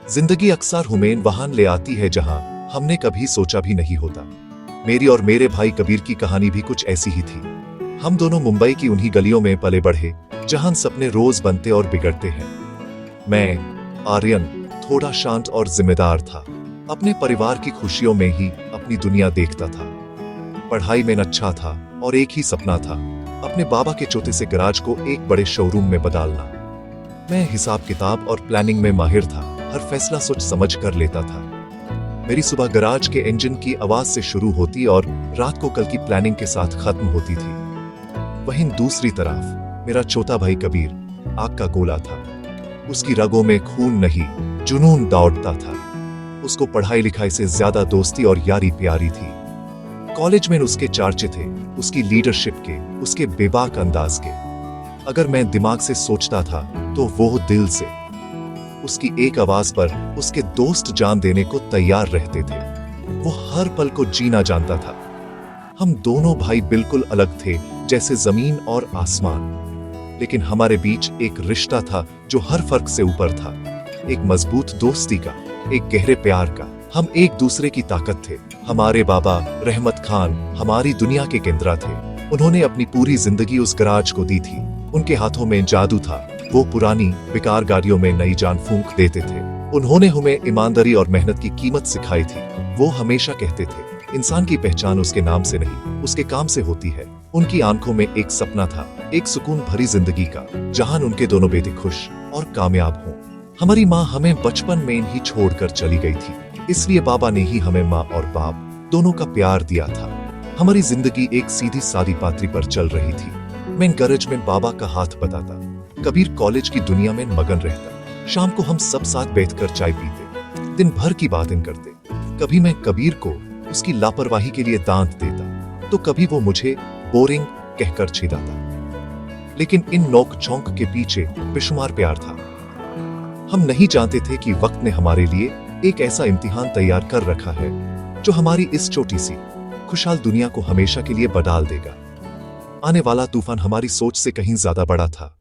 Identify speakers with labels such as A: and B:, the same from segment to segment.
A: जिंदगी अक्सर हमें वहां ले आती है जहां हमने कभी सोचा भी नहीं होता। मेरी और मेरे भाई कबीर की कहानी भी कुछ ऐसी ही थी। हम दोनों मुंबई की उन्हीं गलियों में पले बढ़े जहां सपने रोज बनते और बिगड़ते हैं। मैं आर्यन थोड़ा शांत और जिम्मेदार था। अपने परिवार की खुशियों में ही अपनी दुनिया देखता था। पढ़ाई में अच्छा था और एक ही सपना था, अपने बाबा के छोटे से गराज को एक बड़े शोरूम में बदलना। मैं हिसाब किताब और प्लानिंग में माहिर था, हर फैसला सोच समझ कर लेता था। मेरी सुबह गराज के इंजन की आवाज से शुरू होती और रात को कल की प्लानिंग के साथ खत्म होती थी। वहीं दूसरी तरफ मेरा छोटा भाई कबीर आग का गोला था। उसकी रगों में खून नहीं, जुनून दौड़ता था। उसको पढ़ाई लिखाई से ज्यादा दोस्ती और यारी प्यारी थी। कॉलेज में उसके चर्चे थे, उसकी लीडरशिप के, उसके बेबाक अंदाज के। अगर मैं दिमाग से सोचता था तो वो दिल से। उसकी एक आवाज पर उसके दोस्त जान देने को तैयार रहते थे। वो हर पल को जीना जानता था। हम दोनों भाई बिल्कुल अलग थे, जैसे जमीन और आसमान। लेकिन हमारे बीच एक रिश्ता था जो हर फर्क से ऊपर था। एक मजबूत दोस्ती का, एक गहरे प्यार का। हम एक दूसरे की ताकत थे। हमारे बाबा रहमत खान हमारी दुनिया के केंद्र थे। उन्होंने अपनी पूरी जिंदगी उस गराज को दी थी। उनके हाथों में जादू था। वो पुरानी बेकार गाड़ियों में नई जान फूंक देते थे। उन्होंने हमें ईमानदारी और मेहनत की कीमत सिखाई थी। वो हमेशा कहते थे, इंसान की पहचान उसके नाम से नहीं, उसके काम से होती है। उनकी आंखों में एक सपना था, एक सुकून भरी जिंदगी का, जहां उनके दोनों बेटे खुश और कामयाब हों। हमारी माँ हमें बचपन में ही छोड़कर चली गई थी, इसलिए बाबा ने ही हमें माँ और बाप दोनों का प्यार दिया था। हमारी जिंदगी एक सीधी सादी पात्री पर चल रही थी। मैं गरज में बाबा का हाथ बताता, कबीर कॉलेज की दुनिया में मगन रहता। शाम को हम सब साथ बैठकर चाय पीते, दिन भर की बातें करते। कभी मैं कबीर को उसकी लापरवाही के लिए दांत देता, तो कभी वो मुझे बोरिंग कहकर छिड़ाता। लेकिन इन नोक झोंक के पीछे बेशुमार प्यार था। हम नहीं जानते थे कि वक्त ने हमारे लिए एक ऐसा इम्तिहान तैयार कर रखा है जो हमारी इस छोटी सी खुशहाल दुनिया को हमेशा के लिए बदल देगा। आने वाला तूफान हमारी सोच से कहीं ज्यादा बड़ा था।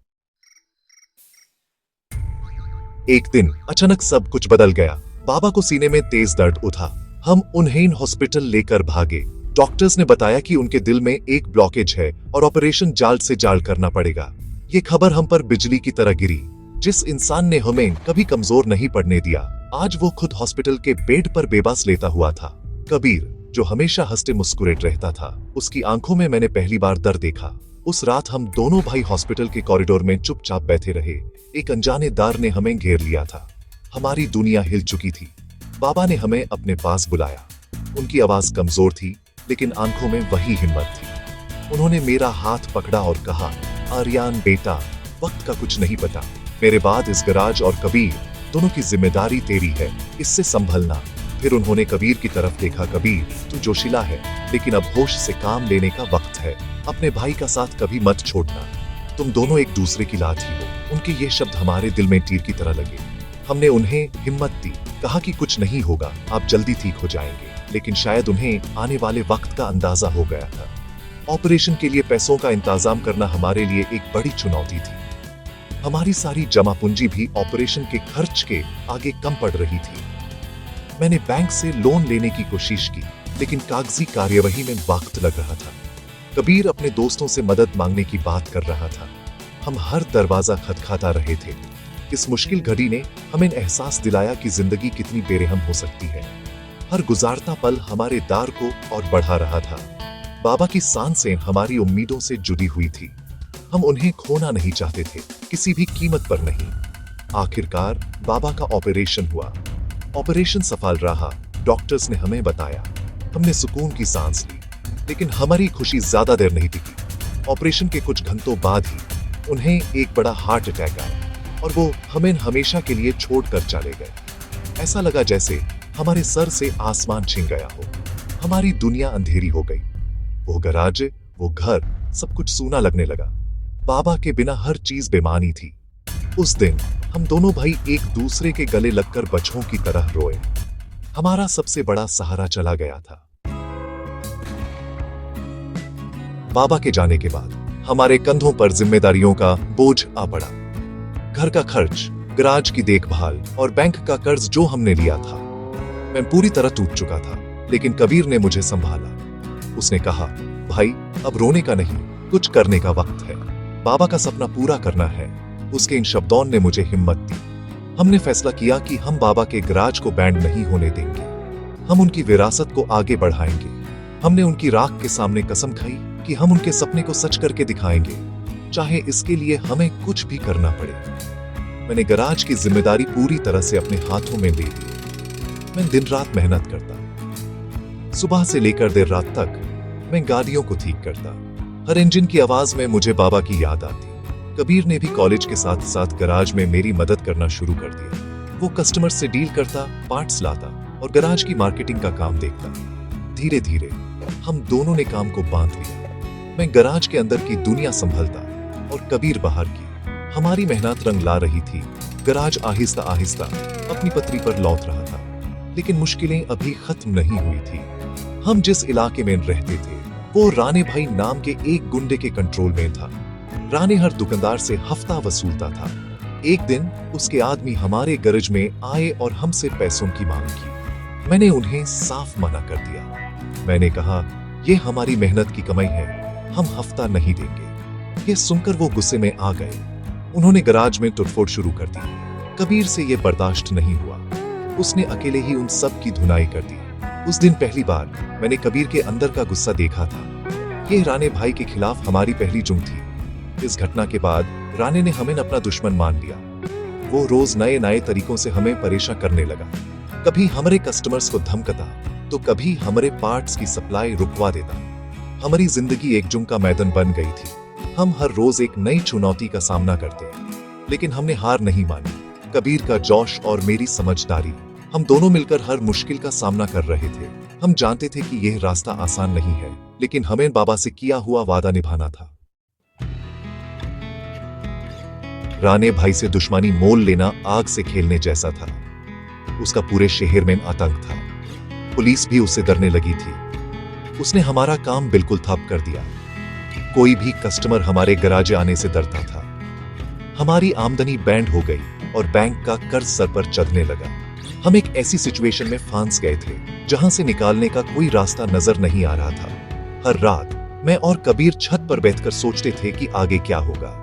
A: एक दिन अचानक सब कुछ बदल गया। बाबा को सीने में तेज दर्द उठा। हम उन्हें हॉस्पिटल लेकर भागे। डॉक्टर्स ने बताया कि उनके दिल में एक ब्लॉकेज है और ऑपरेशन जाल से जाल करना पड़ेगा। ये खबर हम पर बिजली की तरह गिरी। जिस इंसान ने हमें कभी कमजोर नहीं पड़ने दिया, आज वो खुद हॉस्पिटल के बेड पर बेबस लेटा हुआ था। कबीर, जो हमेशा हंसते मुस्कुराते रहता था, उसकी आंखों में मैंने पहली बार दर्द देखा। उस रात हम दोनों भाई हॉस्पिटल के कॉरिडोर में चुपचाप बैठे रहे। एक अनजाने दार ने हमें घेर लिया था। हमारी दुनिया हिल चुकी थी। बाबा ने हमें अपने पास बुलाया। उनकी आवाज कमजोर थी, लेकिन आंखों में वही हिम्मत थी। उन्होंने मेरा हाथ पकड़ा और कहा, आर्यन बेटा, वक्त का कुछ नहीं पता। मेरे बाद इस गराज और कबीर दोनों की जिम्मेदारी तेरी है, इससे संभलना। फिर उन्होंने कबीर की तरफ देखा, कबीर तू जोशीला है, लेकिन अब होश से काम लेने का वक्त है। अपने भाई का साथ कभी मत छोड़ना। तुम दोनों एक दूसरे की लाठी हो। उनके ये शब्द हमारे दिल में तीर की तरह लगे। हमने उन्हें हिम्मत दी, कहा कि कुछ नहीं होगा, आप जल्दी ठीक हो जाएंगे। लेकिन शायद उन्हें आने वाले वक्त का अंदाजा हो गया था। ऑपरेशन के लिए पैसों का इंतजाम करना हमारे लिए एक बड़ी चुनौती थी। हमारी सारी जमा पूंजी भी ऑपरेशन के खर्च के आगे कम पड़ रही थी। मैंने बैंक से लोन लेने की कोशिश की, लेकिन कागजी कार्यवाही में वक्त लग रहा था। कबीर अपने दोस्तों से मदद मांगने की बात कर रहा था। हम हर दरवाजा खटखटा रहे थे। इस मुश्किल घड़ी ने हमें एहसास दिलाया कि जिंदगी कितनी बेरहम हो सकती है। हर गुजारता पल हमारे दार को और बढ़ा रहा था। बाबा की सांसें हमारी उम्मीदों से जुड़ी हुई थी। हम उन्हें खोना नहीं चाहते थे, किसी भी कीमत पर नहीं। आखिरकार बाबा का ऑपरेशन हुआ। ऑपरेशन सफल रहा, डॉक्टर्स ने हमें बताया। हमने सुकून की सांस ली, लेकिन हमारी खुशी ज्यादा देर नहीं टिकी। ऑपरेशन के कुछ घंटों बाद ही उन्हें एक बड़ा हार्ट अटैक आया और वो हमें हमेशा के लिए छोड़कर चले गए। ऐसा लगा जैसे हमारे सर से आसमान छिन गया हो। हमारी दुनिया अंधेरी हो गई। वो गराज, वो घर, सब कुछ सूना लगने लगा। बाबा के बिना हर चीज बेमानी थी। उस दिन हम दोनों भाई एक दूसरे के गले लगकर बच्चों की तरह रोए। हमारा सबसे बड़ा सहारा चला गया था। बाबा के जाने के बाद हमारे कंधों पर जिम्मेदारियों का बोझ आ पड़ा। घर का खर्च, गराज की देखभाल और बैंक का कर्ज जो हमने लिया था। मैं पूरी तरह टूट चुका था, लेकिन कबीर ने मुझे संभाला। उसने कहा, भाई अब रोने का नहीं, कुछ करने का वक्त है। बाबा का सपना पूरा करना है। उसके इन शब्दों ने मुझे हिम्मत दी। हमने फैसला किया कि हम बाबा के गराज को बैंड नहीं होने देंगे। हम उनकी विरासत को आगे बढ़ाएंगे। हमने उनकी राख के सामने कसम खाई कि हम उनके सपने को सच करके दिखाएंगे, चाहे इसके लिए हमें कुछ भी करना पड़े। मैंने गराज की जिम्मेदारी पूरी तरह से अपने हाथों में ले ली। मैं दिन रात मेहनत करता। सुबह से लेकर देर रात तक मैं गाड़ियों को ठीक करता। हर इंजन की आवाज में मुझे बाबा की याद आती। कबीर ने भी कॉलेज के साथ साथ गराज में मेरी मदद करना शुरू कर दिया। वो कस्टमर से डील करता, पार्ट्स लाता और गराज की मार्केटिंग का काम देखता। धीरे धीरे हम दोनों ने काम को बांध लिया। मैं गराज के अंदर की दुनिया संभलता और कबीर बाहर की। हमारी मेहनत रंग ला रही थी। गराज आहिस्ता आहिस्ता अपनी पटरी पर लौट रहा था, लेकिन मुश्किलें अभी खत्म नहीं हुई थी। हम जिस इलाके में रहते थे वो राणे भाई नाम के एक गुंडे के कंट्रोल में था। राणे हर दुकानदार से हफ्ता वसूलता था। एक दिन उसके आदमी हमारे गरज में आए और हमसे पैसों की मांग की। मैंने उन्हें साफ मना कर दिया। मैंने कहा, ये हमारी मेहनत की कमाई है, हम हफ्ता नहीं देंगे। ये सुनकर वो गुस्से में आ गए। उन्होंने गराज में तोड़फोड़ शुरू कर दी। कबीर से ये बर्दाश्त नहीं हुआ। उसने अकेले ही उन सब की धुनाई कर दी। उस दिन पहली बार मैंने कबीर के अंदर का गुस्सा देखा था। ये राणे भाई के खिलाफ हमारी पहली जंग थी। इस घटना के बाद राणे ने हमें अपना दुश्मन मान लिया। वो रोज नए नए तरीकों से हमें परेशान करने लगा। कभी हमारे कस्टमर्स को धमकाता, तो कभी हमारे पार्ट्स की सप्लाई रुकवा देता। हमारी जिंदगी एक जंग का मैदान बन गई थी। हम हर रोज एक नई चुनौती का सामना करते, लेकिन हमने हार नहीं मानी। कबीर का जोश और मेरी समझदारी, हम दोनों मिलकर हर मुश्किल का सामना कर रहे थे। हम जानते थे कि यह रास्ता आसान नहीं है, लेकिन हमें बाबा से किया हुआ वादा निभाना था। राणे भाई से दुश्मनी मोल लेना आग से खेलने जैसा था। उसका पूरे शहर में आतंक था। पुलिस भी उससे डरने लगी थी। उसने हमारा काम बिल्कुल ठप कर दिया। कोई भी कस्टमर हमारे गराज आने से डरता था। हमारी आमदनी बैंड हो गई और बैंक का कर्ज सर पर चढ़ने लगा। हम एक ऐसी सिचुएशन में फंस गए थे जहां से निकालने का कोई रास्ता नजर नहीं आ रहा था। हर रात मैं और कबीर छत पर बैठकर सोचते थे कि आगे क्या होगा।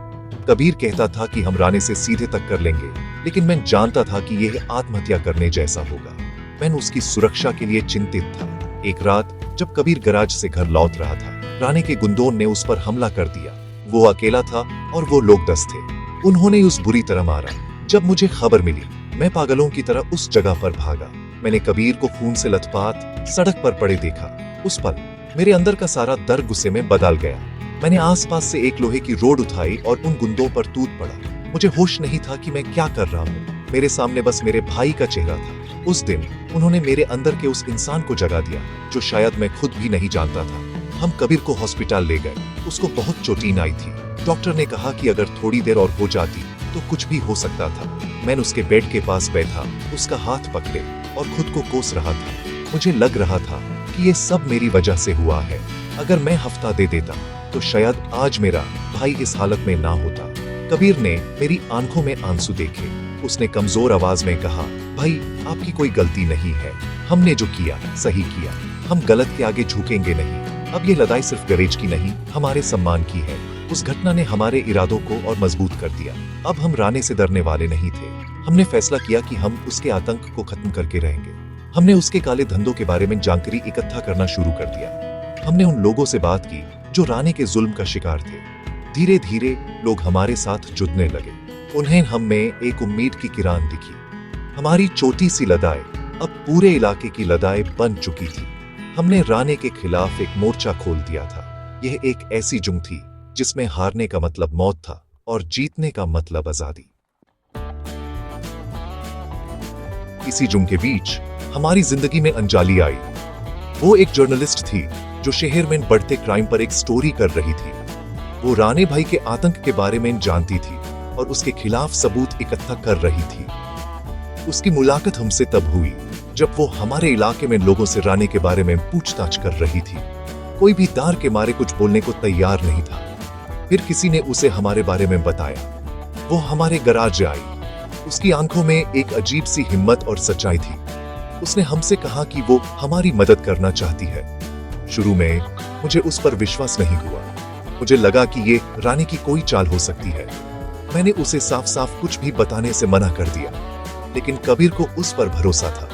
A: कबीर कहता था कि हम राणे से सीधे तक कर लेंगे, लेकिन मैं जानता था कि यह आत्महत्या करने जैसा होगा। मैं उसकी सुरक्षा के लिए चिंतित था। एक रात जब कबीर गराज से घर लौट रहा था, राणे के गुंडों ने उस पर हमला कर दिया। वो अकेला था और वो लोग 10 थे। उन्होंने उस बुरी तरह मारा। जब मुझे खबर मिली, मैं पागलों की तरह उस जगह पर भागा। मैंने कबीर को खून से लथपथ सड़क पर पड़े देखा। उस पल मेरे अंदर का सारा दर्द गुस्से में बदल गया। मैंने आसपास से एक लोहे की रोड उठाई और उन गुंडों पर टूट पड़ा। मुझे होश नहीं था कि मैं क्या कर रहा हूँ। मेरे सामने बस मेरे भाई का चेहरा था। उस दिन उन्होंने मेरे अंदर के उस इंसान को जगा दिया जो शायद मैं खुद भी नहीं जानता था। हम कबीर को हॉस्पिटल ले गए। उसको बहुत चोटिन आई थी। डॉक्टर ने कहा कि अगर थोड़ी देर और हो जाती तो कुछ भी हो सकता था। मैं उसके बेड के पास बैठा, उसका हाथ पकड़े और खुद को कोस रहा था। मुझे लग रहा था कि ये सब मेरी वजह से हुआ है। अगर मैं हफ्ता दे देता तो शायद आज मेरा भाई इस हालत में ना होता। कबीर ने मेरी आंखों में आंसू देखे। उसने कमजोर आवाज में कहा, भाई आपकी कोई गलती नहीं है। हमने जो किया सही किया। हम गलत के आगे झुकेंगे नहीं। अब ये लड़ाई सिर्फ गैरेज की नहीं, हमारे सम्मान की है। उस घटना ने हमारे इरादों को और मजबूत कर दिया। अब हम राणे से डरने वाले नहीं थे। हमने फैसला किया कि हम उसके आतंक को खत्म करके रहेंगे। हमने उसके काले धंधों के बारे में जानकारी इकट्ठा करना शुरू कर दिया। हमने उन लोगों से बात की जो राणे के जुल्म का शिकार थे। धीरे धीरे लोग हमारे साथ जुड़ने लगे। उन्हें हम में एक उम्मीद की किरण दिखी। हमारी छोटी सी लड़ाई अब पूरे इलाके की लड़ाई बन चुकी थी। हमने राणे के खिलाफ एक मोर्चा खोल दिया था। यह एक ऐसी जंग थी जिसमें हारने का मतलब मौत था और जीतने का मतलब आजादी। इसी जंग के बीच हमारी जिंदगी में अंजलि आई। वो एक जर्नलिस्ट थी जो शहर में बढ़ते क्राइम पर एक स्टोरी कर रही थी। वो राणे भाई के आतंक के बारे में जानती थी और उसके खिलाफ सबूत इकट्ठा कर रही थी। उसकी मुलाकात हमसे तब हुई जब वो हमारे इलाके में लोगों से राणे के बारे में पूछताछ कर रही थी। कोई भी डर के मारे कुछ बोलने को तैयार नहीं था। फिर किसी ने उसे हमारे बारे में बताया। वो हमारे गराज आई। उसकी आंखों में एक अजीब सी हिम्मत और सच्चाई थी। उसने हमसे कहा कि वो हमारी मदद करना चाहती है। शुरू में मुझे उस पर विश्वास नहीं हुआ। मुझे लगा कि ये रानी की कोई चाल हो सकती है। मैंने उसे साफ साफ कुछ भी बताने से मना कर दिया, लेकिन कबीर को उस पर भरोसा था।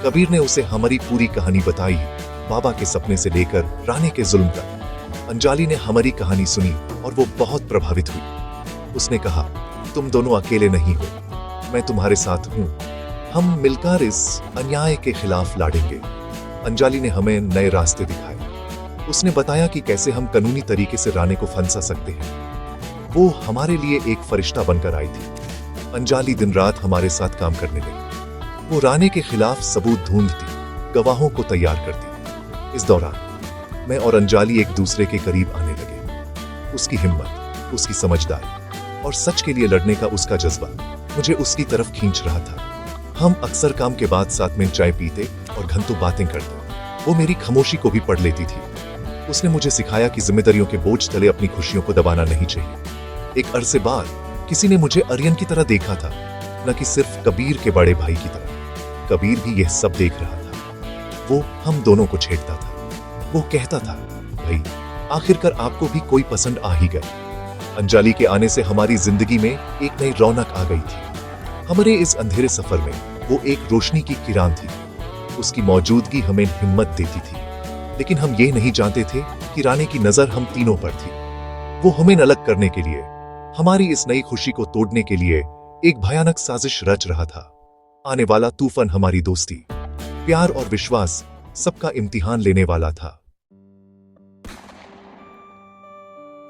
A: कबीर ने उसे हमारी पूरी कहानी बताई, बाबा के सपने से लेकर रानी के जुल्म तक। अंजलि ने हमारी कहानी सुनी और वो बहुत प्रभावित हुई। उसने कहा, तुम दोनों अकेले नहीं हो, मैं तुम्हारे साथ हूं। हम मिलकर इस अन्याय के खिलाफ लड़ेंगे। अंजलि ने हमें नए रास्ते दिखाए। उसने बताया कि कैसे हम कानूनी तरीके से रानी को फंसा सकते हैं। वो हमारे लिए एक फरिश्ता बनकर आई थी। अंजलि दिन रात हमारे साथ काम करने लगी। वो रानी के खिलाफ सबूत ढूंढती, गवाहों को तैयार करती। इस दौरान मैं और अंजलि एक दूसरे के करीब आने लगे। उसकी हिम्मत, उसकी समझदारी और सच के लिए लड़ने का उसका जज्बा मुझे उसकी तरफ खींच रहा था। हम अक्सर काम के बाद साथ में चाय पीते और घंटों बातें करते। वो मेरी खामोशी को भी पढ़ लेती थी। उसने मुझे सिखाया कि जिम्मेदारियों के बोझ तले अपनी खुशियों को दबाना नहीं चाहिए। एक अरसे बाद किसी ने मुझे आर्यन की तरह देखा था, न कि सिर्फ कबीर के बड़े भाई की तरह। कबीर भी यह सब देख रहा था। वो हम दोनों को छेड़ता था। वो कहता था, भाई आखिरकार आपको भी कोई पसंद आ ही गई। अंजलि के आने से हमारी जिंदगी में एक नई रौनक आ गई थी। हमारे इस अंधेरे सफर में वो एक रोशनी की किरण थी। उसकी मौजूदगी हमें हिम्मत देती थी, लेकिन हम ये नहीं जानते थे कि रानी की नजर हम तीनों पर थी। वो हमें अलग करने के लिए, हमारी इस नई खुशी को तोड़ने के लिए एक भयानक साजिश रच रहा था। आने वाला तूफान हमारी दोस्ती, प्यार और विश्वास सबका इम्तिहान लेने वाला था।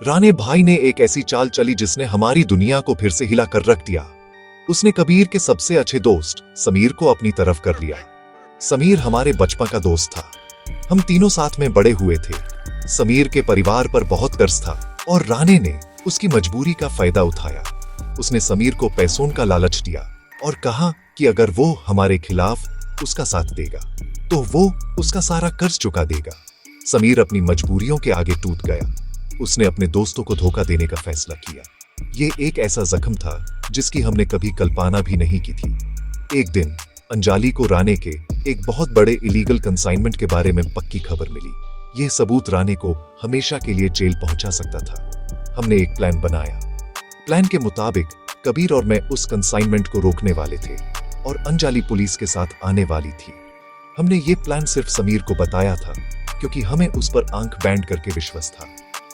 A: राणे भाई ने एक ऐसी चाल चली जिसने हमारी दुनिया को फिर से हिला कर रख दिया। उसने कबीर के सबसे अच्छे दोस्त समीर को अपनी तरफ कर लिया। समीर हमारे बचपन का दोस्त था। हम तीनों साथ में बड़े हुए थे। समीर के परिवार पर बहुत कर्ज था और राणे ने उसकी मजबूरी का फायदा उठाया। उसने समीर को पैसों का लालच दिया और कहा कि अगर वो हमारे खिलाफ उसका साथ देगा तो वो उसका सारा कर्ज चुका देगा। समीर अपनी मजबूरियों के आगे टूट गया। उसने अपने दोस्तों को धोखा देने का फैसला किया। ये एक ऐसा जख्म था जिसकी हमने कभी कल्पना भी नहीं की थी। एक दिन अंजलि को राणे के एक बहुत बड़े इलीगल कंसाइनमेंट के बारे में पक्की खबर मिली। यह सबूत राणे को हमेशा के लिए जेल पहुंचा सकता था। हमने एक प्लान बनाया। प्लान के मुताबिक कबीर और मैं उस कंसाइनमेंट को रोकने वाले थे और अंजलि पुलिस के साथ आने वाली थी। हमने ये प्लान सिर्फ समीर को बताया था क्योंकि हमें उस पर आंख बैंड करके विश्वास था।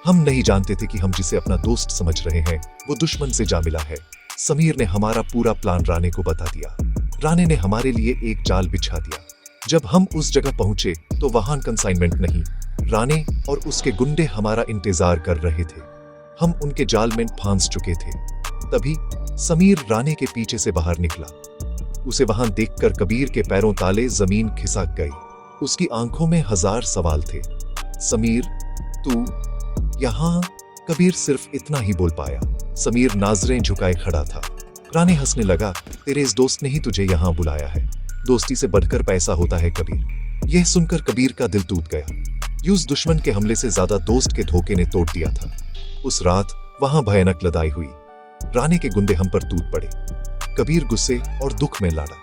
A: हम नहीं जानते थे कि हम जिसे अपना दोस्त समझ रहे हैं वो दुश्मन से जा मिला है। समीर ने हमारा पूरा प्लान राणे को बता दिया। राणे ने हमारे लिए एक जाल बिछा दिया। जब हम उस जगह पहुंचे तो वहां कंसाइनमेंट नहीं, राणे और उसके गुंडे हमारा इंतजार कर रहे थे। हम उनके जाल में फांस चुके थे। तभी समीर राणे के पीछे से बाहर निकला। उसे वहां देखकर कबीर के पैरों ताले जमीन खिसक गई। उसकी आंखों में हजार सवाल थे। समीर, तू यहाँ? कबीर सिर्फ इतना ही बोल पाया। समीर नाजरें झुकाए खड़ा था। राणे हंसने लगा, तेरे इस दोस्त ने ही तुझे यहाँ बुलाया है। दोस्ती से बढ़कर पैसा होता है कबीर। यह सुनकर कबीर का दिल टूट गया। यूस दुश्मन के हमले से ज्यादा दोस्त के धोखे ने तोड़ दिया था। उस रात वहां भयानक लड़ाई हुई। राणे के गुंडे हम पर टूट पड़े। कबीर गुस्से और दुख में लड़ा।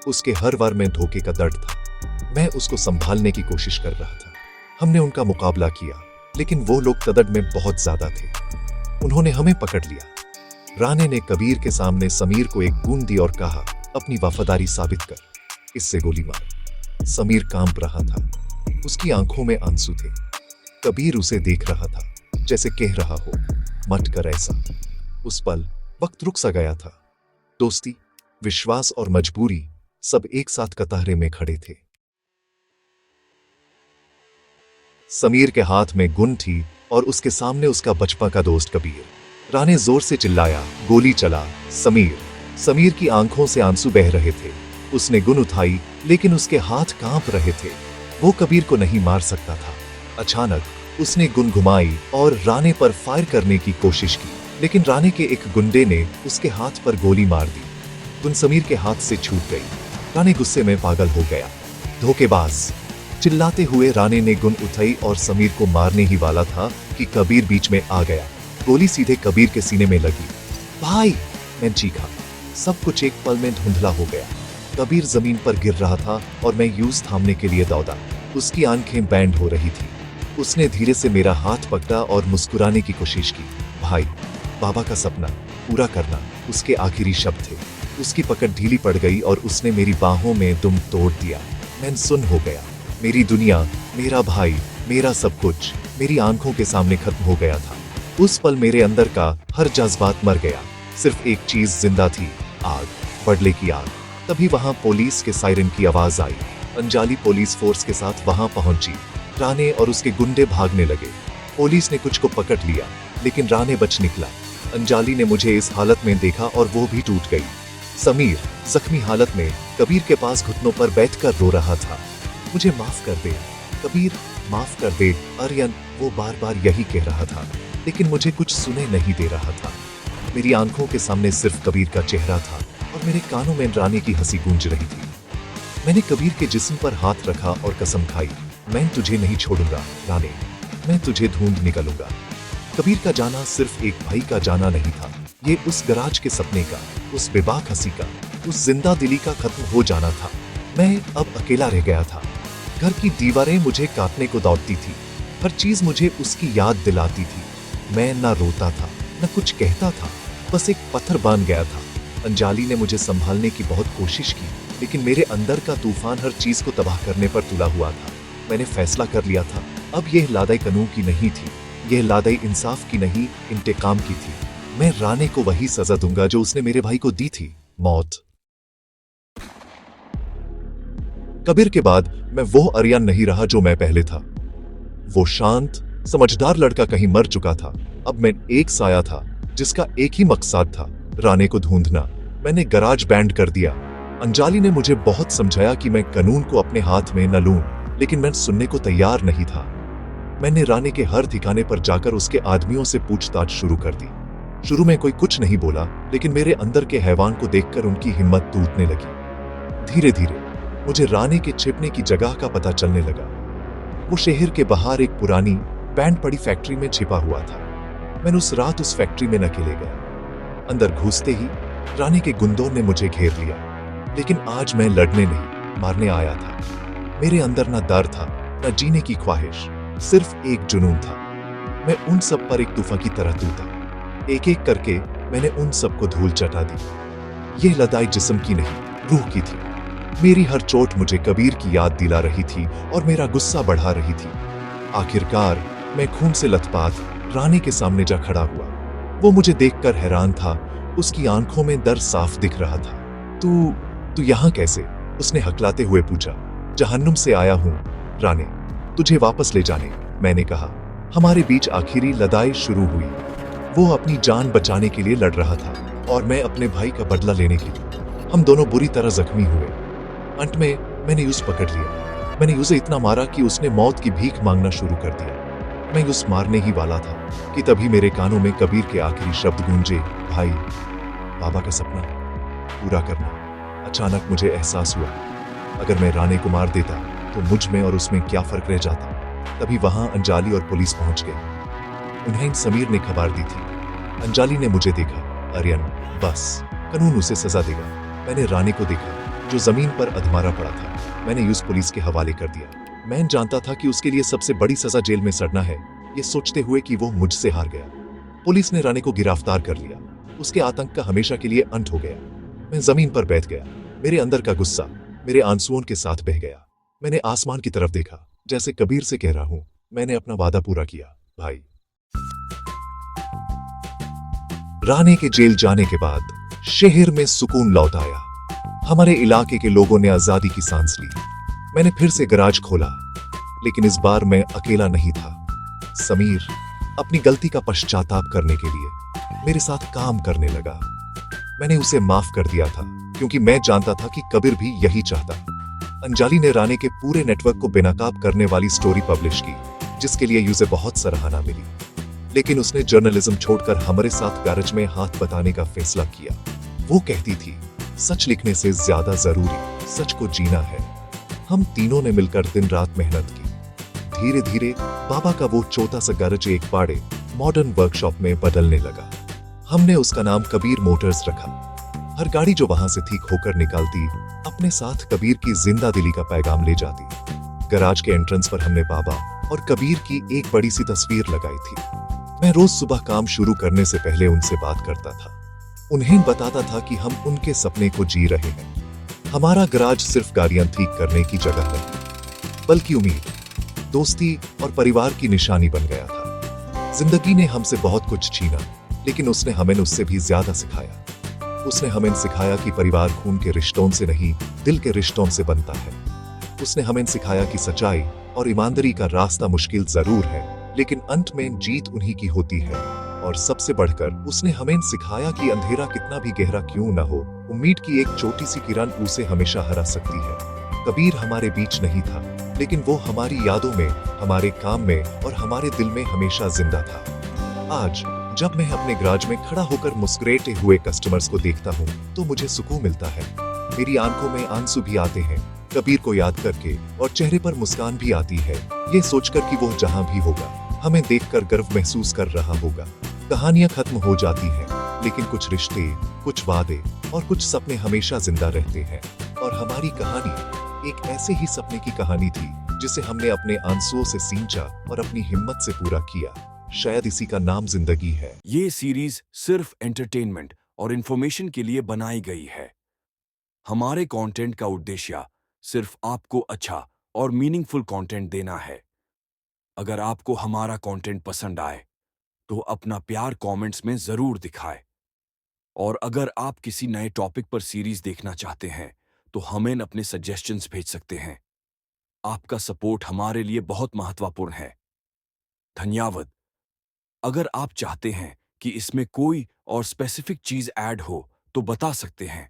A: उसके हर वार में धोखे का दर्द था। मैं उसको संभालने की कोशिश कर रहा था। हमने उनका मुकाबला किया, लेकिन वो लोग तदड़ में बहुत ज्यादा थे। उन्होंने हमें पकड़ लिया। राणे ने कबीर के सामने समीर को एक गूंद दी और कहा, अपनी वफादारी साबित कर, इससे गोली मार। समीर कांप रहा था। उसकी आंखों में आंसू थे। कबीर उसे देख रहा था, जैसे कह रहा हो, मत कर ऐसा। उस पल वक्त रुक सा गया था। दोस्ती, विश्वास और मजबूरी सब एक साथ कतारे में खड़े थे। समीर के हाथ में गुन थी और उसके सामने उसका बचपन का दोस्त कबीर। राणे जोर से चिल्लाया, गोली चला। समीर की आंखों से आंसू बह रहे थे। उसने गुन उठाई, लेकिन उसके हाथ कांप रहे थे। वो कबीर को नहीं मार सकता था। अचानक उसने गुन घुमाई और राणे पर फायर करने की कोशिश की, लेकिन राणे के एक गुंडे ने उसके हाथ पर गोली मार दी। गुन समीर के हाथ से छूट गई। राणे गुस्से में पागल हो गया। धोखेबाज, चिल्लाते हुए राणे ने गुन उठाई और समीर को मारने ही वाला था कि कबीर बीच में आ गया। गोली सीधे कबीर के सीने में लगी। भाई, मैं चीखा। सब कुछ एक पल में धुंधला हो गया। कबीर जमीन पर गिर रहा था और मैं यूज थामने के लिए दौड़ा। उसकी आंखें बैंड हो रही थी। उसने धीरे से मेरा हाथ पकड़ा और मुस्कुराने की कोशिश की। भाई, बाबा का सपना पूरा करना उसके आखिरी शब्द थे। उसकी पकड़ ढीली पड़ गई और उसने मेरी बाहों में दम तोड़ दिया। मैं सुन्न हो गया। मेरी दुनिया, मेरा भाई, मेरा सब कुछ मेरी आंखों के सामने खत्म हो गया था। उस पल मेरे अंदर का हर जज्बात मर गया। सिर्फ एक चीज जिंदा थी, आग, बदले की आग। तभी वहां पुलिस के सायरन की आवाज आई। अंजाली पुलिस फोर्स के साथ वहां पहुंची। राणे और उसके गुंडे भागने लगे। पुलिस ने कुछ को पकड़ लिया, लेकिन राणे बच निकला। अंजाली ने मुझे इस हालत में देखा और वो भी टूट गई। समीर जख्मी हालत में कबीर के पास घुटनों पर बैठकर रो रहा था। मुझे माफ कर दे कबीर, माफ कर दे आर्यन, वो बार बार यही कह रहा था, लेकिन मुझे कुछ सुने नहीं दे रहा था। मेरी आंखों के सामने सिर्फ कबीर का चेहरा था और मेरे कानों में राणे की हंसी गूंज रही थी। मैंने कबीर के जिस्म पर हाथ रखा और कसम खाई, मैं तुझे नहीं छोड़ूंगा राणे, मैं तुझे ढूंढ निकलूंगा। कबीर का जाना सिर्फ एक भाई का जाना नहीं था, ये उस गराज के सपने का, उस बेबाक हंसी का, उस जिंदा दिली का खत्म हो जाना था। मैं अब अकेला रह गया था। घर की दीवारें मुझे काटने को दौड़ती थी। हर चीज मुझे उसकी याद दिलाती थी। मैं ना रोता था, न कुछ कहता था, बस एक पत्थर बन गया था। अंजाली ने मुझे संभालने की बहुत कोशिश की, लेकिन मेरे अंदर का तूफान हर चीज को तबाह करने पर तुला हुआ था। मैंने फैसला कर लिया था, अब यह लड़ाई कानून की नहीं थी, यह लड़ाई इंसाफ की नहीं, इंतकाम की थी। मैं राणे को वही सजा दूंगा जो उसने मेरे भाई को दी थी, मौत। कबीर के बाद मैं वो आर्यन नहीं रहा जो मैं पहले था। वो शांत, समझदार लड़का कहीं मर चुका था। अब मैं एक साया था जिसका एक ही मकसद था, राणे को ढूंढना। मैंने गराज बैंड कर दिया। अंजाली ने मुझे बहुत समझाया कि मैं कानून को अपने हाथ में न लूं, लेकिन मैं सुनने को तैयार नहीं था। मैंने राणे के हर ठिकाने पर जाकर उसके आदमियों से पूछताछ शुरू कर दी। शुरू में कोई कुछ नहीं बोला, लेकिन मेरे अंदर के हैवान को देखकर उनकी हिम्मत टूटने लगी। धीरे धीरे मुझे राणे के छिपने की जगह का पता चलने लगा। वो शहर के बाहर एक पुरानी बैंड पड़ी फैक्ट्री में छिपा हुआ था। मैंने उस रात उस फैक्ट्री में अकेले गया। अंदर घुसते ही राणे के गुंडों ने मुझे घेर लिया, लेकिन आज मैं लड़ने नहीं, मारने आया था। मेरे अंदर ना डर था, ना जीने की ख्वाहिश, सिर्फ एक जुनून था। मैं उन सब पर एक तूफान की तरह टूटा। एक एक करके मैंने उन सबको धूल चटा दी। यह लड़ाई जिस्म की नहीं, रूह की थी। मेरी हर चोट मुझे कबीर की याद दिला रही थी और मेरा गुस्सा बढ़ा रही थी। आखिरकार मैं खून से लथपथ राणे के सामने जा खड़ा हुआ। वो मुझे देखकर हैरान था। उसकी आंखों में डर साफ दिख रहा था। तू यहां कैसे? उसने हकलाते हुए पूछा। जहन्नुम से आया हूं राणे, तुझे वापस ले जाने, मैंने कहा। हमारे बीच आखिरी लड़ाई शुरू हुई। वो अपनी जान बचाने के लिए लड़ रहा था और मैं अपने भाई का बदला लेने के लिए। हम दोनों बुरी तरह जख्मी हुए। अंत में मैंने यूस पकड़ लिया। मैंने उसे इतना मारा कि उसने मौत की भीख मांगना शुरू कर दिया। मैं उस मारने ही वाला था कि तभी मेरे कानों में कबीर के आखिरी शब्द गूंजे, भाई, बाबा का सपना पूरा करना। अचानक मुझे एहसास हुआ, अगर मैं राणे को मार देता तो मुझ में और उसमें क्या फर्क रह जाता। तभी वहां अंजाली और पुलिस पहुंच गए। उन्हें समीर ने खबर दी थी। अंजाली ने मुझे देखा। आर्यन, बस, कानून उसे सजा देगा। मैंने राणे को देखा जो जमीन पर अधमरा पड़ा था। मैंने यूस पुलिस के हवाले कर दिया। मैं जानता था कि उसके लिए सबसे बड़ी सजा जेल में सड़ना है, ये सोचते हुए कि वो मुझसे हार गया। पुलिस ने राणे को गिरफ्तार कर लिया। उसके आतंक का हमेशा के लिए अंत हो गया। मैं जमीन पर बैठ गया। मेरे अंदर का गुस्सा मेरे आंसुओं के साथ बह गया। मैंने आसमान की तरफ देखा, जैसे कबीर से कह रहा हूं, मैंने अपना वादा पूरा किया भाई। राणे के जेल जाने के बाद शहर में सुकून लौट आया। हमारे इलाके के लोगों ने आजादी की सांस ली। मैंने फिर से गराज खोला, लेकिन इस बार मैं अकेला नहीं था। समीर अपनी गलती का पश्चाताप करने के लिए मेरे साथ काम करने लगा। मैंने उसे माफ कर दिया था, क्योंकि मैं जानता था कि कबीर भी यही चाहता। अंजाली ने राणे के पूरे नेटवर्क को बेनकाब करने वाली स्टोरी पब्लिश की, जिसके लिए उसे बहुत सराहना मिली। लेकिन उसने जर्नलिज्म छोड़कर हमारे साथ गैरेज में हाथ बटाने का फैसला किया। वो कहती थी, सच लिखने से ज्यादा जरूरी सच को जीना है। हम तीनों ने मिलकर दिन रात मेहनत की। धीरे धीरे बाबा का वो छोटा सा गैरेज एक बड़े मॉडर्न वर्कशॉप में बदलने लगा। हमने उसका नाम कबीर मोटर्स रखा। हर गाड़ी जो वहां से ठीक होकर निकलती अपने साथ कबीर की जिंदा दिली का पैगाम ले जाती। गराज के एंट्रेंस पर हमने बाबा और कबीर की एक बड़ी सी तस्वीर लगाई थी। मैं रोज सुबह काम शुरू करने से पहले उनसे बात करता था। उन्हें बताता था कि हम उनके सपने को जी रहे हैं। हमारा गराज सिर्फ गाड़ियां ठीक करने की जगह नहीं, बल्कि उम्मीद, दोस्ती और परिवार की निशानी बन गया था। जिंदगी ने हमसे बहुत कुछ छीना, लेकिन उसने हमें उससे भी ज्यादा सिखाया। उसने हमें सिखाया कि परिवार खून के रिश्तों से नहीं, दिल के रिश्तों से बनता है। उसने हमें सिखाया कि सच्चाई और ईमानदारी का रास्ता मुश्किल जरूर है, लेकिन अंत में जीत उन्हीं की होती है। और सबसे बढ़कर उसने हमें सिखाया कि अंधेरा कितना भी गहरा क्यों न हो, उम्मीद की एक छोटी सी किरण उसे हमेशा हरा सकती है। कबीर हमारे बीच नहीं था, लेकिन वो हमारी यादों में, हमारे काम में और हमारे दिल में हमेशा जिंदा था। आज जब मैं अपने गराज में खड़ा होकर मुस्कुराते हुए कस्टमर्स को देखता हूँ तो मुझे सुकून मिलता है। मेरी आंखों में आंसू भी आते हैं कबीर को याद करके, और चेहरे पर मुस्कान भी आती है, ये सोचकर कि वो जहाँ भी होगा हमें देखकर गर्व महसूस कर रहा होगा। कहानियां खत्म हो जाती हैं, लेकिन कुछ रिश्ते, कुछ वादे और कुछ सपने हमेशा जिंदा रहते हैं। और हमारी कहानी एक ऐसे ही सपने की कहानी थी जिसे हमने अपने आंसुओं से सींचा और अपनी हिम्मत से पूरा किया। शायद इसी का नाम जिंदगी है।
B: ये सीरीज सिर्फ एंटरटेनमेंट और इंफॉर्मेशन के लिए बनाई गई है। हमारे कंटेंट का उद्देश्य सिर्फ आपको अच्छा और मीनिंगफुल कंटेंट देना है। अगर आपको हमारा कंटेंट पसंद आए तो अपना प्यार कमेंट्स में जरूर दिखाएं। और अगर आप किसी नए टॉपिक पर सीरीज देखना चाहते हैं तो हमें अपने सजेशंस भेज सकते हैं। आपका सपोर्ट हमारे लिए बहुत महत्वपूर्ण है। धन्यवाद। अगर आप चाहते हैं कि इसमें कोई और स्पेसिफिक चीज ऐड हो तो बता सकते हैं।